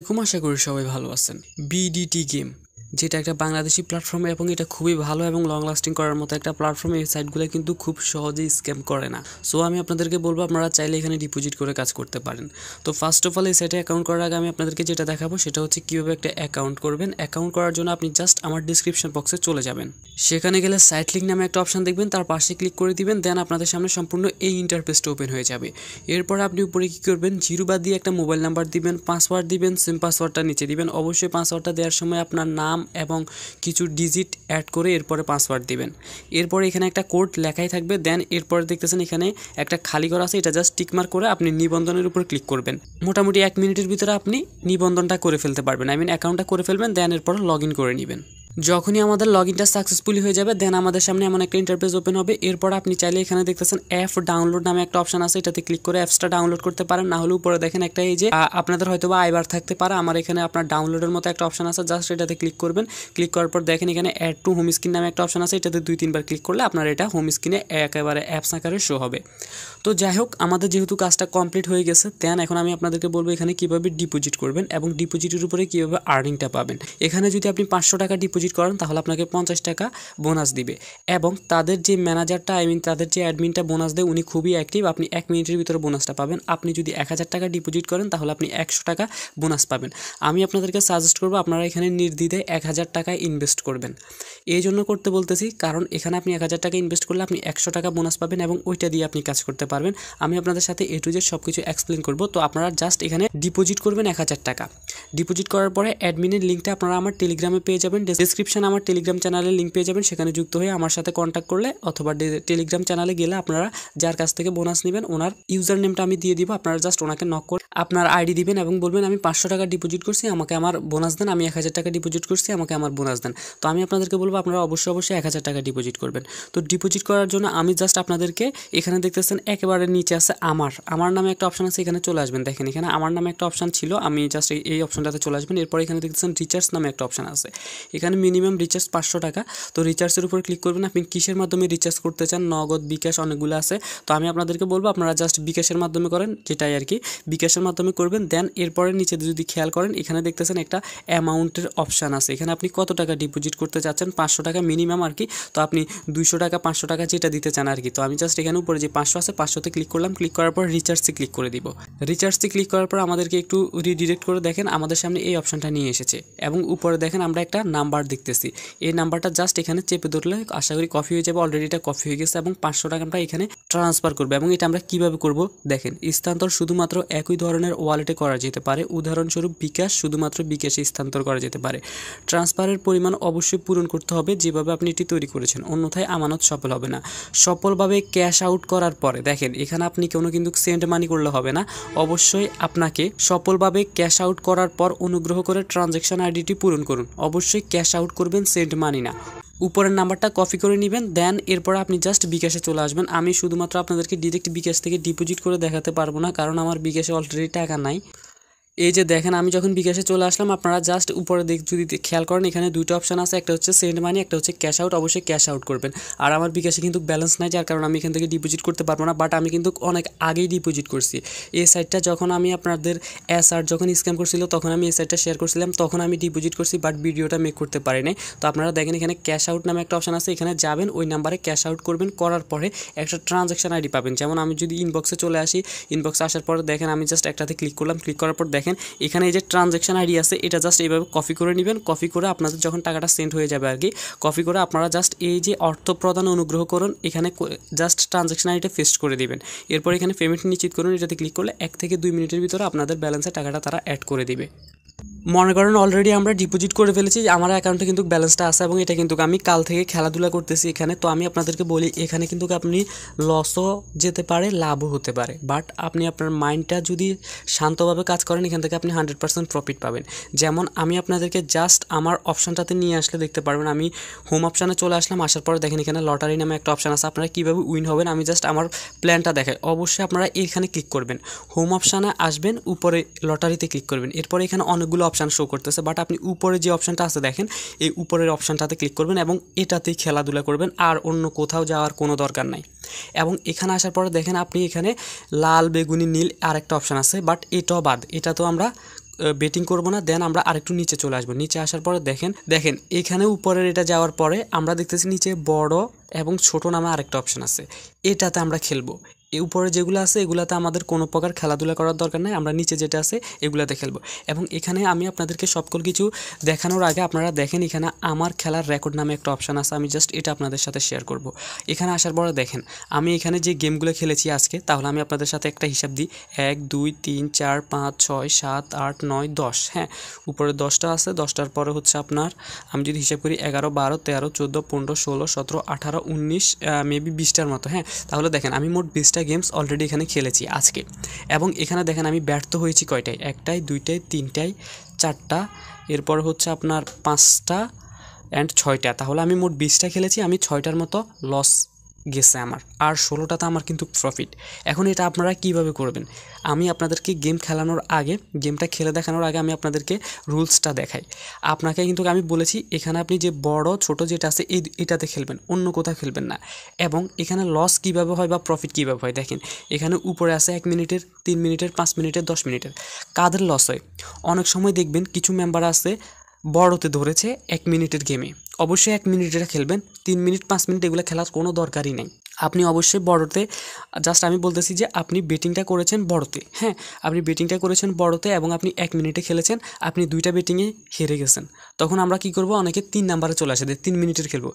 আশা করি সবাই ভালো আছেন। বিডিটি গেম যেটা একটা বাংলাদেশি প্ল্যাটফর্ম এবং এটা খুবই ভালো এবং লং লাস্টিং করার মতো একটা প্ল্যাটফর্ম। এই সাইটগুলো কিন্তু খুব সহজেই স্ক্যাম করে না। সো আমি আপনাদেরকে বলবো আপনারা চাইলে এখানে ডিপোজিট করে কাজ করতে পারেন। তো ফার্স্ট অফ অল এই সাইটে অ্যাকাউন্ট করার আগে আমি আপনাদেরকে যেটা দেখাবো সেটা হচ্ছে কীভাবে একটা অ্যাকাউন্ট করবেন। অ্যাকাউন্ট করার জন্য আপনি জাস্ট আমার ডিসক্রিপশন বক্সে চলে যাবেন। সেখানে গেলে সাইট লিঙ্ক নামে একটা অপশন দেখবেন, তার পাশে ক্লিক করে দিবেন। দেন আপনাদের সামনে সম্পূর্ণ এই ইন্টারফেসটা ওপেন হয়ে যাবে। এরপর আপনি উপরে কী করবেন, জিরো বাদ দিয়ে একটা মোবাইল নাম্বার দিবেন, পাসওয়ার্ড দিবেন, সিম পাসওয়ার্ডটা নিচে দিবেন। অবশ্যই পাসওয়ার্ডটা দেওয়ার সময় আপনার নাম এবং কিছু ডিজিট অ্যাড করে এরপরে পাসওয়ার্ড দিবেন। এরপরে এখানে একটা কোড লেখাই থাকবে। দেন এরপরে দেখতেছেন এখানে একটা খালি ঘর আছে, এটা জাস্ট টিকমার্ক করে আপনি নিবন্ধনের উপর ক্লিক করবেন। মোটামুটি 1 মিনিটের ভিতরে আপনি নিবন্ধনটা করে ফেলতে পারবেন, অ্যাকাউন্টটা করে ফেলবেন। দেন এরপর লগ ইন করে নেবেন। যখনই আমাদের লগ ইনটা সাকসেসফুলি হয়ে যাবে দেন আমাদের সামনে এমন একটা ইন্টারফেস ওপেন হবে। এরপর আপনি চাইলে এখানে দেখতেছেন অ্যাপ ডাউনলোড নামে একটা অপশন আছে, এটাতে ক্লিক করে অ্যাপসটা ডাউনলোড করতে পারেন। না হলে উপরে দেখেন একটা এই যে আপনাদের হয়তো বা আইবার থাকতে পারে, আমার এখানে আপনার ডাউনলোডের মতো একটা অপশন আছে, জাস্ট এটাতে ক্লিক করবেন। ক্লিক করার পর দেখেন এখানে অ্যাড টু হোম স্ক্রিন নামে একটা অপশন আছে, এটাতে 2-3 বার ক্লিক করলে আপনার এটা হোম স্ক্রিনে একেবারে অ্যাপস আকারে শো হবে। তো যাই হোক, আমাদের যেহেতু কাজটা কমপ্লিট হয়ে গেছে দেন এখন আমি আপনাদেরকে বলবো এখানে কীভাবে ডিপোজিট করবেন এবং ডিপোজিটের উপরে কীভাবে আর্নিংটা পাবেন। এখানে যদি আপনি 500 টাকা ডিপোজিট করেন তাহলে আপনাকে 50 টাকা বোনাস দিবে এবং তাদের যে ম্যানেজারটা তাদের যে অ্যাডমিনটা বোনাস দেয় উনি খুবই অ্যাক্টিভ। আপনি 1 মিনিটের ভিতরে বোনাসটা পাবেন। আপনি যদি 1000 টাকা ডিপোজিট করেন তাহলে আপনি 100 টাকা বোনাস পাবেন। আমি আপনাদেরকে সাজেস্ট করবো আপনারা এখানে নির্দ্বিধায় 1000 টাকা ইনভেস্ট করবেন। এই জন্য করতে বলতেছি কারণ এখানে আপনি 1000 টাকা ইনভেস্ট করলে আপনি 100 টাকা বোনাস পাবেন এবং ওইটা দিয়ে আপনি কাজ করতে পারবেন। আমি আপনাদের সাথে এ টু জেড সব কিছু এক্সপ্লেন করবো। তো আপনারা জাস্ট এখানে ডিপোজিট করবেন 1000 টাকা। ডিপোজিট করার পরে অ্যাডমিনের লিঙ্কটা আপনারা আমার টেলিগ্রামে পেয়ে যাবেন। ডিসক্রিপশনে আমার টেলিগ্রাম চ্যানেলের লিঙ্ক পেয়ে যাবেন, সেখানে যুক্ত হয়ে আমার সাথে কন্ট্যাক্ট করলে অথবা টেলিগ্রাম চ্যানেলে গেলে আপনারা যার কাছ থেকে বোনাস নেবেন ওনার ইউজার নেমটা আমি দিয়ে দিব। আপনারা জাস্ট ওনাকে নক করে আপনার আইডি দিবেন এবং বলবেন আমি 500 টাকা ডিপোজিট করছি, আমাকে আমার বোনাস দেন। আমি 1000 টাকা ডিপোজিট করছি, আমাকে আমার বোনাস দেন। তো আমি আপনাদেরকে বলবো আপনারা অবশ্যই 1000 টাকা ডিপোজিট করবেন। তো ডিপোজিট করার জন্য আমি জাস্ট আপনাদেরকে এখানে দেখতেছেন একেবারে নিচে আছে আমার নামে একটা অপশন আছে, এখানে চলে আসবেন। দেখেন এখানে আমার নামে একটা অপশন ছিল, আমি জাস্ট এই অপশনটাতে চলে আসবেন। এরপর এখানে দেখতেছেন রিচার্জ নামে একটা অপশন আছে, এখানে মিনিমাম রিচার্জ 500 টাকা। তো রিচার্জের উপর ক্লিক করবেন। আপনি কিসের মাধ্যমে রিচার্জ করতে চান, নগদ, বিকাশ, অনেকগুলো আছে। তো আমি আপনাদেরকে বলবো আপনারা জাস্ট বিকাশের মাধ্যমে করেন, যেটাই আর কি বিকাশের মাধ্যমে করবেন। দেন এরপরে নিচে যদি খেয়াল করেন এখানে দেখতেছেন একটা অ্যামাউন্টের অপশান আছে, এখানে আপনি কত টাকা ডিপোজিট করতে চাচ্ছেন, 500 টাকা মিনিমাম আর কি। তো আপনি 200 টাকা 500 টাকা যেটা দিতে চান আর কি। তো আমি জাস্ট এখানে উপরে যে 500 আছে 500তে ক্লিক করলাম। ক্লিক করার পর রিচার্জে ক্লিক করে দিব। রিচার্জে ক্লিক করার পর আমাদেরকে একটু রিডিরেক্ট করে দেখেন আমাদের সামনে এই অপশানটা নিয়ে এসেছে এবং উপরে দেখেন আমরা একটা নাম্বার দেখতেছি। এই নাম্বারটা জাস্ট এখানে চেপে ধরলে আশা করি কপি হয়ে যাবে। অলরেডি এটা কপি হয়ে গেছে এবং 500 টাকা আমরা এখানে ট্রান্সফার করবো। এবং এটা আমরা কিভাবে করব দেখেন, স্থানান্তর শুধুমাত্র একই ধরনের ওয়ালেটে করা যেতে পারে। উদাহরণস্বরূপ বিকাশ, শুধুমাত্র বিকাশে স্থানান্তর করা যেতে পারে। ট্রান্সফারের পরিমাণ অবশ্যই পূরণ করতে হবে যেভাবে আপনি এটি তৈরি করেছেন, অন্যথায় আমানত সফল হবে না। সফলভাবে ক্যাশ আউট করার পরে দেখেন এখানে আপনি কিন্তু সেন্ড মানি করলে হবে না, অবশ্যই আপনাকে সফলভাবে ক্যাশ আউট করার পর অনুগ্রহ করে ট্রানজ্যাকশন আইডিটি পূরণ করুন। অবশ্যই ক্যাশ আউট করবেন, সেন্ড মানি না। উপরের নাম্বারটা কপি করে নেবেন। দেন এরপর আপনি জাস্ট বিকাশে চলে আসবেন। আমি শুধুমাত্র আপনাদেরকে ডিরেক্ট বিকাশ থেকে ডিপোজিট করে দেখাতে পারবো না, কারণ আমার বিকাশে অলরেডি টাকা নাই। এই যে দেখেন আমি যখন বিকাশে চলে আসলাম, আপনারা জাস্ট উপরে যদি খেয়াল করেন এখানে দুটো অপশন আছে, একটা হচ্ছে সেন্ড মানি, একটা হচ্ছে ক্যাশ আউট। অবশ্যই ক্যাশ আউট করবেন। আর আমার বিকাশে কিন্তু ব্যালেন্স নাই, যার কারণে আমি এখান থেকে ডিপোজিট করতে পারবো না। বাট আমি কিন্তু অনেক আগেই ডিপোজিট করছি। এই সাইটটা যখন আমি আপনাদের যখন স্ক্যাম করছিল তখন আমি এই সাইটটা শেয়ার করছিলাম, তখন আমি ডিপোজিট করছি, বাট ভিডিওটা মেক করতে পারি নাই। তো আপনারা দেখেন এখানে ক্যাশ আউট নামে একটা অপশন আছে, এখানে যাবেন, ওই নাম্বারে ক্যাশ আউট করবেন। করার পরে একটা ট্রানজ্যাকশন আইডি পাবেন। যেমন আমি যদি ইনবক্সে চলে আসি, ইনবক্সে আসার পরে দেখেন আমি জাস্ট একটাতে ক্লিক করলাম। ক্লিক করার পর দেখেন এখানে এই যে ট্রানজ্যাকশন আইডি আছে, এটা জাস্ট এইভাবে কপি করে নেবেন। কপি করে আপনাদের যখন টাকাটা সেন্ড হয়ে যাবে আর কি, কপি করে আপনারা জাস্ট এই যে অর্থ প্রদান অনুগ্রহ করুন এখানে জাস্ট ট্রানজ্যাকশন আইডিটা পেস্ট করে দিবেন। এরপর এখানে পেমেন্ট নিশ্চিত করুন, এটাতে ক্লিক করলে 1 থেকে 2 মিনিটের ভিতরে আপনাদের ব্যালেন্সে টাকাটা তারা অ্যাড করে দিবে। মনে করেন অলরেডি আমরা ডিপোজিট করে ফেলেছি, আমার অ্যাকাউন্টে কিন্তু ব্যালেন্সটা আছে এবং এটা কিন্তু আমি কাল থেকে খেলাধুলা করতেছি এখানে। তো আমি আপনাদেরকে বলি এখানে কিন্তু আপনি লসও যেতে পারে, লাভও হতে পারে। বাট আপনি আপনার মাইন্ডটা যদি শান্তভাবে কাজ করেন এখান থেকে আপনি 100% প্রফিট পাবেন। যেমন আমি আপনাদেরকে জাস্ট আমার অপশানটাতে নিয়ে আসলে দেখতে পারবেন, আমি হোম অপশানে চলে আসলাম। আসার পরে দেখেন এখানে লটারি নামে একটা অপশান আছে, আপনারা কীভাবে উইন হবেন আমি জাস্ট আমার প্ল্যানটা দেখাই। অবশ্যই আপনারা এখানে ক্লিক করবেন, হোম অপশানে আসবেন, উপরে লটারিতে ক্লিক করবেন। এরপরে এখানে অনেকগুলো অপশান শো করতেছে, বাট আপনি উপরে যে অপশানটা আছে দেখেন এই উপরের অপশানটাতে ক্লিক করবেন এবং এটাতেই খেলাধুলা করবেন, আর অন্য কোথাও যাওয়ার কোনো দরকার নাই। এবং এখানে আসার পরে দেখেন আপনি এখানে লাল, বেগুনি, নীল আরেকটা অপশান আছে, বাট এটাও বাদ, এটা তো আমরা বেটিং করব না, দেন আমরা আরেকটু নিচে চলে আসবো। নিচে আসার পরে দেখেন এখানে উপরের এটা যাওয়ার পরে আমরা দেখতেছি নিচে বড় এবং ছোট নামে আরেকটা অপশন আছে, এটাতে আমরা খেলবো। এই উপরে যেগুলো আছে এগুলাতে আমাদের কোনো প্রকার খেলাধুলা করার দরকার নেই, আমরা নিচে যেটা আছে এগুলাতে খেলবো। এবং এখানে আমি আপনাদেরকে সকল কিছু দেখানোর আগে আপনারা দেখেন এখানে আমার খেলার রেকর্ড নামে একটা অপশান আছে, আমি জাস্ট এটা আপনাদের সাথে শেয়ার করব। এখানে আসার পরে দেখেন আমি এখানে যে গেমগুলো খেলেছি আজকে, তাহলে আমি আপনাদের সাথে একটা হিসাব দিই। 1 2 3 4 5 6 7 8 9 10, হ্যাঁ উপরে 10টা আছে, 10টার পরে হচ্ছে আপনার আমি যদি হিসাব করি 11 12 13 14 15 16 17 18 19 মেবি 20টার মতো। হ্যাঁ তাহলে দেখেন আমি মোট 20টা গেমস অলরেডি এখানে খেলেছি আজকে। এবং এখানে দেখেন আমি ব্যর্থ হয়েছি কয়টায়, 1টায় 2টায় 3টায় 4টা, এরপর হচ্ছে আপনার 5টা অ্যান্ড 6টা। তাহলে আমি মোট 20টা খেলেছি, আমি 6টার মতো লস গেছে আমার, আর 16টাতে আমার কিন্তু প্রফিট। এখন এটা আপনারা কিভাবে করবেন, আমি আপনাদেরকে গেম খেলানোর আগে, গেমটা খেলে দেখানোর আগে আমি আপনাদেরকে রুলসটা দেখাই। আপনাকে কিন্তু আমি বলেছি এখানে আপনি যে বড় ছোট যেটা আছে এটাতে খেলবেন, অন্য কোথাও খেলবেন না। এবং এখানে লস কিভাবে হয় বা প্রফিট কিভাবে হয় দেখেন, এখানে উপরে আছে 1 মিনিটের, 3 মিনিটের, 5 মিনিটের, 10 মিনিটের। কাদের লস হয়, অনেক সময় দেখবেন কিছু মেম্বার আছে বড়তে ধরেছে 1 মিনিটের গেমে, অবশ্যই 1 মিনিটের খেলবেন, 3 মিনিট 5 মিনিট এগুলো খেলার কোনো দরকারই নেই। আপনি অবশ্যই বড়তে, জাস্ট আমি বলতেছি যে আপনি বেটিংটা করেছেন বড়তে, হ্যাঁ আপনি বেটিংটা করেছেন বড়তে এবং আপনি 1 মিনিটে খেলেছেন, আপনি 2টা বেটিংয়ে হেরে গেছেন। তখন আমরা কি করব, অনেকে 3 নাম্বারে চলে আসে, 3 মিনিটের খেলবো।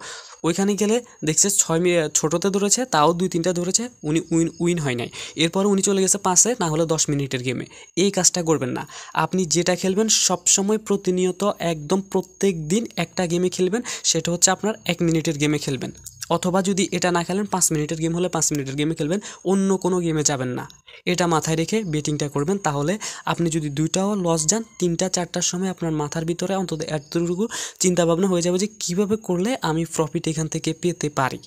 ওইখানে গেলে দেখছে 6 ছোটোতে ধরেছে, তাও 2-3টা ধরেছে, উনি উইন হয় নাই, এরপর উনি চলে গেছে 5-এ না হলে 10 মিনিটের গেমে। এই কাজটা করবেন না। আপনি যেটা খেলবেন সবসময় প্রতিনিয়ত একদম প্রত্যেক দিন একটা গেমে খেলবেন, সেটা হচ্ছে আপনার 1 মিনিটের গেমে খেলবেন। অথবা যদি এটা না খেলেন 5 মিনিটের গেম হলে 5 মিনিটের গেমে খেলবেন, অন্য কোনো গেমে যাবেন না। এটা মাথায় রেখে বেটিংটা করবেন, তাহলে আপনি যদি 2টাও লস যান 3টা 4টার সময় আপনার মাথার ভিতরে অন্তত এতটুকু চিন্তাভাবনা হয়ে যাবে যে কীভাবে করলে আমি প্রফিট এখান থেকে পেতে পারি।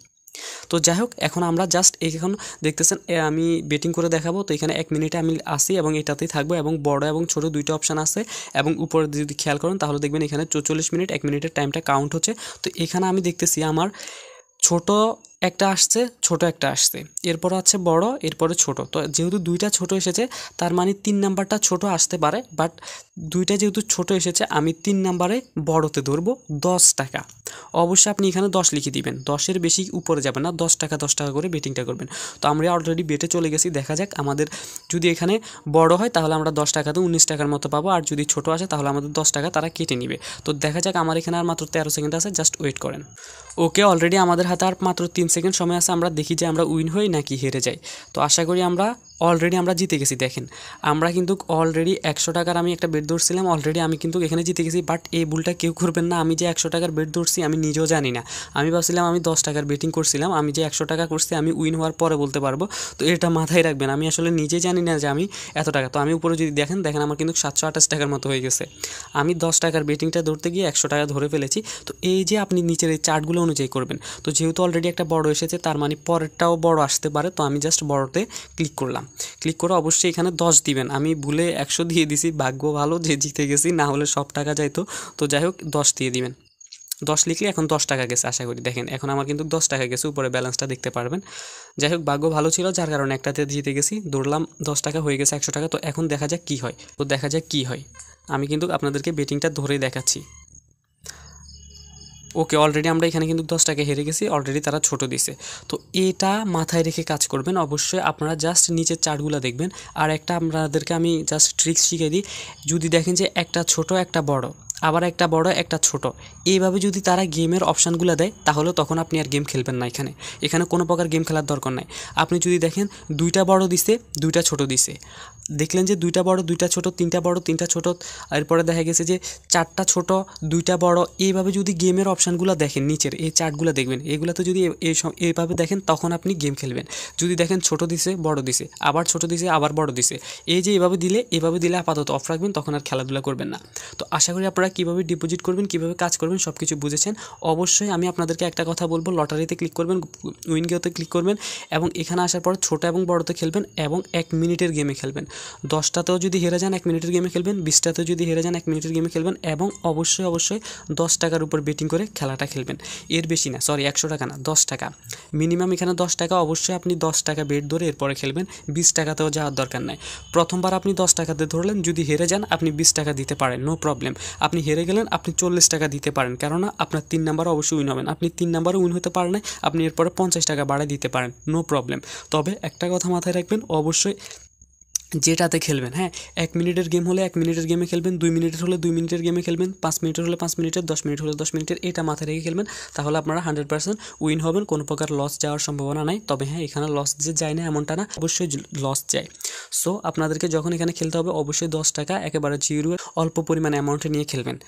তো যাই হোক, এখন আমরা জাস্ট এখন দেখতেছেন আমি বেটিং করে দেখাবো। তো এখানে 1 মিনিটে আমি আসি এবং এটাতেই থাকবো, এবং বড় এবং ছোট 2টা অপশান আছে। এবং উপরে যদি খেয়াল করেন তাহলে দেখবেন এখানে 44 মিনিট 1 মিনিটের টাইমটা কাউন্ট হচ্ছে। তো এখানে আমি দেখতেছি আমার ছোট একটা আসছে, ছোট একটা আসছে, এরপর আছে বড়, এরপরে ছোট। তো যেহেতু 2টা ছোট এসেছে তার মানে 3 নাম্বারটা ছোট আসতে পারে, বাট 2টা যেহেতু ছোট এসেছে আমি 3 নাম্বারে বড়তে ধরবো 10 টাকা। অবশ্যই আপনি এখানে 10 লিখে দিবেন, 10-এর বেশি উপরে যাবেন না, 10 টাকা 10 টাকা করে বেটিংটা করবেন। তো আমরা অলরেডি বেটে চলে গেছি, দেখা যাক আমাদের যদি এখানে বড় হয় তাহলে আমরা 10 টাকাতে 19 টাকার মতো পাবো, আর যদি ছোট আসে তাহলে আমাদের 10 টাকা তারা কেটে নিবে। তো দেখা যাক, আমার এখানে আর মাত্র 13 সেকেন্ড আছে, জাস্ট ওয়েট করেন। ওকে, অলরেডি আমাদের হাতে আর মাত্র 3 সেকেন্ড সময় আছে, আমরা দেখি যে আমরা উইন হই নাকি হেরে যাই। তো আশা করি আমরা অলরেডি জিতে গেছি। দেখেন আমরা কিন্তু অলরেডি 100 টাকার আমি একটা বেট ধরছিলাম, অলরেডি আমি কিন্তু এখানে জিতে গেছি। বাট এই ভুলটা কেউ করবেন না, আমি যে 100 টাকার বেট ধরছি আমি নিজেও জানি না, আমি ভাবছিলাম আমি 10 টাকার বেটিং করছিলাম, আমি যে 100 টাকা করছি আমি উইন হওয়ার পরে বলতে পারবো। তো এটা মাথায় রাখবেন, আমি আসলে নিজে জানি না যে আমি এত টাকা। তো আমি উপরে যদি দেখেন আমার কিন্তু 728 টাকার মতো হয়ে গেছে। আমি 10 টাকার বেটিংটা ধরতে গিয়ে 100 টাকা ধরে ফেলেছি। তো এই যে আপনি নিচের এই চার্টগুলো অনুযায়ী করবেন। তো যেহেতু অলরেডি একটা বড় এসেছে তার মানে পরেরটাও বড় আসতে পারে। তো আমি জাস্ট বড়তে ক্লিক করলাম, ক্লিক করে অবশ্যই এখানে 10 দিবেন। আমি ভুলে 100 দিয়ে দিছি, ভাগ্য ভালো যে জিতে গেছি, না হলে সব টাকা যাইতো। তো যাই হোক 10 দিয়ে দিবেন, 10 লিখলে এখন 10 টাকা গেছে আশা করি। দেখেন এখন আমার কিন্তু 10 টাকা গেছে, উপরে ব্যালেন্সটা দেখতে পারবেন। যাই হোক ভাগ্য ভালো ছিল যার কারণে একটাতে জিতে গেছি, দৌড়লাম 10 টাকা হয়ে গেছে 100 টাকা। তো এখন দেখা যাক কী হয়, আমি কিন্তু আপনাদেরকে বেটিংটা ধরে দেখাচ্ছি। ওকে, অলরেডি আমরা এখানে কিন্তু 10 টাকা হেরে গেছি, অলরেডি তারা ছোট দিছে। তো এটা মাথায় রেখে কাজ করবেন। অবশ্যই আপনারা জাস্ট নিচের চার্টগুলো দেখবেন। আর একটা আপনাদেরকে আমি জাস্ট ট্রিক্স শিখিয়ে দিই, যদি দেখেন যে একটা ছোট একটা বড়, আবার একটা বড় একটা ছোট, এইভাবে যদি তারা গেমের অপশানগুলো দেয় তাহলে তখন আপনি আর গেম খেলবেন না। এখানে কোনো প্রকার গেম খেলার দরকার নাই। আপনি যদি দেখেন 2টা বড় দিছে 2টা ছোট দিছে, দেখলেন যে 2টা বড় 2টা ছোট, 3টা বড় 3টা ছোট, এরপরে দেখা গেছে যে 4টা ছোট 2টা বড়, এইভাবে যদি গেমের অপশানগুলো দেখেন নিচের এই চার্টগুলো দেখবেন, এইগুলোতে যদি এইভাবে দেখেন তখন আপনি গেম খেলবেন। যদি দেখেন ছোট দিছে বড় দিছে, আবার ছোট দিছে আবার বড় দিছে, এই যে এভাবে দিলে আপাতত অফ রাখবেন, তখন আর খেলাধুলা করবেন না। তো আশা করি আপনারা আপনারা কীভাবে ডিপোজিট করবেন, কীভাবে কাজ করবেন সব কিছু বুঝেছেন। অবশ্যই আমি আপনাদেরকে একটা কথা বলবো, লটারিতে ক্লিক করবেন, উইনগেতে ক্লিক করবেন এবং এখানে আসার পর ছোট এবং বড়তে খেলবেন এবং 1 মিনিটের গেমে খেলবেন। 10টাতেও যদি হেরে যান 1 মিনিটের গেমে খেলবেন, 20টাতেও যদি হেরে যান 1 মিনিটের গেমে খেলবেন এবং অবশ্যই 10 টাকার উপর বেটিং করে খেলাটা খেলবেন। এর বেশি না, সরি 100 টাকা না, 10 টাকা মিনিমাম, এখানে 10 টাকা। অবশ্যই আপনি 10 টাকা বেট ধরে এরপরে খেলবেন, 20 টাকাতেও যাওয়ার দরকার নাই। প্রথমবার আপনি 10 টাকাতে ধরলেন, যদি হেরে যান আপনি 20 টাকা দিতে পারেন, নো প্রবলেম। আপনি হেরে গেলেন আপনি 40 টাকা দিতে পারেন, কেননা আপনার 3 নাম্বার অবশ্যই উইন হবেন। আপনি 3 নাম্বারও উইন হতে পারেন না, আপনি এরপরে 50 টাকা বাড়ায় দিতে পারেন, নো প্রবলেম। তবে একটা কথা মাথায় রাখবেন, অবশ্যই যেটাতে খেলবেন, হ্যাঁ 1 মিনিটের গেম হলে 1 মিনিটের গেমে খেলবেন, 2 মিনিটের হলে 2 মিনিটের গেমে খেলবেন, 5 মিনিটের হলে 5 মিনিটের, 10 মিনিট হলে 10 মিনিটের, এটা মাথায় রেখে খেলবেন। তাহলে আপনারা 100% উইন হবেন, কোনো প্রকার লস যাওয়ার সম্ভাবনা নাই। তবে হ্যাঁ এখানে লস যে যায় না এমনটা না, অবশ্যই লস যায়। সো আপনাদেরকে যখন এখানে খেলতে হবে অবশ্যই 10 টাকা একেবারে জিরো অল্প পরিমাণে অ্যামাউন্টে নিয়ে খেলবেন,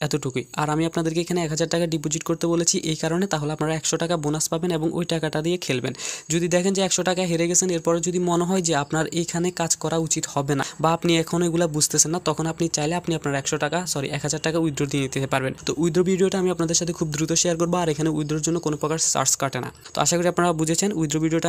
এতটুকুই। আর আমি আপনাদেরকে এখানে 1000 টাকা ডিপোজিট করতে বলেছি এই কারণে, তাহলে আপনারা 100 টাকা বোনাস পাবেন এবং ওই টাকাটা দিয়ে খেলবেন। যদি দেখেন যে 100 টাকা হেরে গেছেন, এরপরে যদি মনে হয় যে আপনার এইখানে কাজ করা উচিত হবে না বা আপনি এখন এগুলা বুঝতেছেন না, তখন আপনি চাইলে আপনি আপনার 100 টাকা, সরি 1000 টাকা উইথড্র দিয়ে নিতে পারবেন। তো উইথড্র ভিডিওটা আমি আপনাদের সাথে খুব দ্রুত শেয়ার করবো, আর এখানে উইথড্রর জন্য কোনো প্রকার চার্জ কাটে না। তো আশা করি আপনারা বুঝেছেন উইথড্র ভিডিওটা।